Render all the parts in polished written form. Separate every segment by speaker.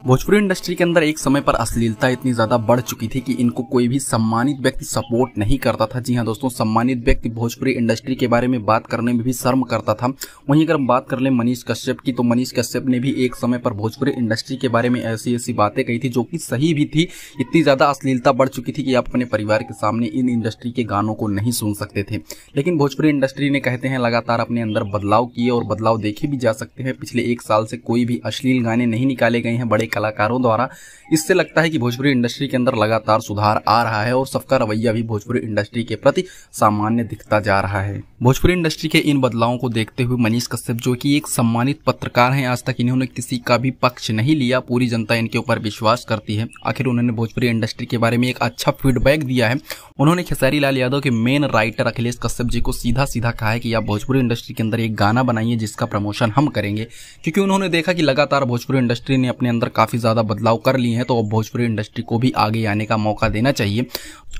Speaker 1: Bhojpuri industry के अंदर एक समय पर अश्लीलता इतनी ज्यादा बढ़ चुकी थी कि इनको कोई भी सम्मानित व्यक्ति सपोर्ट नहीं करता था। जी हाँ दोस्तों, सम्मानित व्यक्ति भोजपुरी इंडस्ट्री के बारे में बात करने में भी शर्म करता था। वहीं अगर हम बात कर लें मनीष कश्यप की, तो मनीष कश्यप ने भी एक समय पर भोजपुरी इंडस्ट्री के बारे में ऐसी ऐसी बातें कही थी जो कि सही भी थी। इतनी ज्यादा अश्लीलता बढ़ चुकी थी कि आप अपने परिवार के सामने इन इंडस्ट्री के गानों को नहीं सुन सकते थे। लेकिन भोजपुरी इंडस्ट्री ने कहते हैं लगातार अपने अंदर बदलाव किए और बदलाव देखे भी जा सकते हैं। पिछले एक साल से कोई भी अश्लील गाने नहीं निकाले गए हैं बड़े कलाकारों द्वारा। इससे लगता है कि भोजपुरी इंडस्ट्री के अंदर लगातार सुधार आ रहा है और सबका रवैया भी भोजपुरी इंडस्ट्री के प्रति सामान्य दिखता जा रहा है। भोजपुरी इंडस्ट्री के इन बदलावों को देखते हुए मनीष कश्यप, जो कि एक सम्मानित पत्रकार हैं, आज तक इन्होंने किसी का भी पक्ष नहीं लिया। पूरी जनता इनके ऊपर विश्वास करती है। आखिर उन्होंने भोजपुरी इंडस्ट्री के बारे में एक अच्छा फीडबैक दिया है। उन्होंने खेसारी लाल यादव के मेन राइटर अखिलेश कश्यप जी को सीधा सीधा कहा है कि आप भोजपुरी इंडस्ट्री के अंदर एक गाना बनाइए जिसका प्रमोशन हम करेंगे, क्योंकि उन्होंने देखा कि लगातार भोजपुरी इंडस्ट्री ने अपने अंदर काफी ज्यादा बदलाव कर लिए हैं, तो अब भोजपुरी इंडस्ट्री को भी आगे आने का मौका देना चाहिए।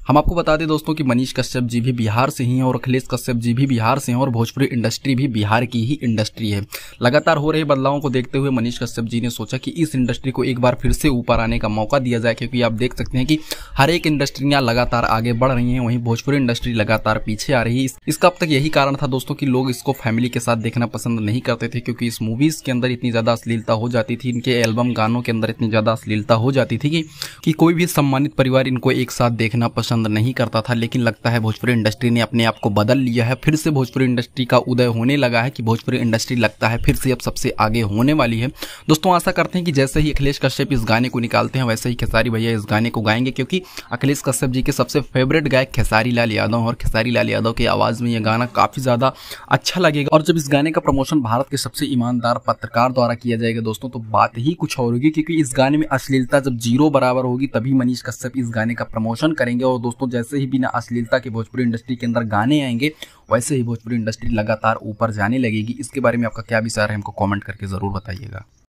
Speaker 1: हम आपको बता दें दोस्तों कि मनीष कश्यप जी भी बिहार से ही हैं और अखिलेश कश्यप जी भी बिहार से हैं और भोजपुरी इंडस्ट्री भी बिहार की ही इंडस्ट्री है। लगातार हो रहे बदलावों को देखते हुए मनीष कश्यप जी ने सोचा कि इस इंडस्ट्री को एक बार फिर से ऊपर आने का मौका दिया जाए, क्योंकि आप देख सकते हैं कि हर एक इंडस्ट्रियां लगातार आगे बढ़ रही हैं, वहीं भोजपुरी इंडस्ट्री लगातार पीछे आ रही है। इसका अब तक यही कारण था दोस्तों कि लोग इसको फैमिली के साथ देखना पसंद नहीं करते थे, क्योंकि इस मूवीज के अंदर इतनी ज्यादा अश्लीलता हो जाती थी, इनके एल्बम गानों के अंदर इतनी ज्यादा अश्लीलता हो जाती थी कि कोई भी सम्मानित परिवार इनको एक साथ देखना पसंद नहीं करता था। लेकिन लगता है भोजपुरी इंडस्ट्री ने अपने आप को बदल लिया है। फिर से भोजपुरी इंडस्ट्री का उदय होने लगा है कि भोजपुरी इंडस्ट्री लगता है फिर से अब सबसे आगे होने वाली है। दोस्तों आशा करते हैं कि जैसे ही अखिलेश कश्यप इस गाने को निकालते हैं वैसे ही खेसारी भैया इस गाने को गाएंगे, क्योंकि अखिलेश कश्यप जी के सबसे फेवरेट गायक खेसारी लाल यादव और खेसारी लाल यादव की आवाज में यह गाना काफी ज्यादा अच्छा लगेगा। और जब इस गाने का प्रमोशन भारत के सबसे ईमानदार पत्रकार द्वारा किया जाएगा दोस्तों, तो बात ही कुछ और होगी, क्योंकि इस गाने में अश्लीलता जब 0 बराबर होगी तभी मनीष कश्यप इस गाने का प्रमोशन करेंगे। और दोस्तों जैसे ही बिना अश्लीलता के भोजपुरी इंडस्ट्री के अंदर गाने आएंगे वैसे ही भोजपुरी इंडस्ट्री लगातार ऊपर जाने लगेगी। इसके बारे में आपका क्या विचार है, हमको कमेंट करके जरूर बताइएगा।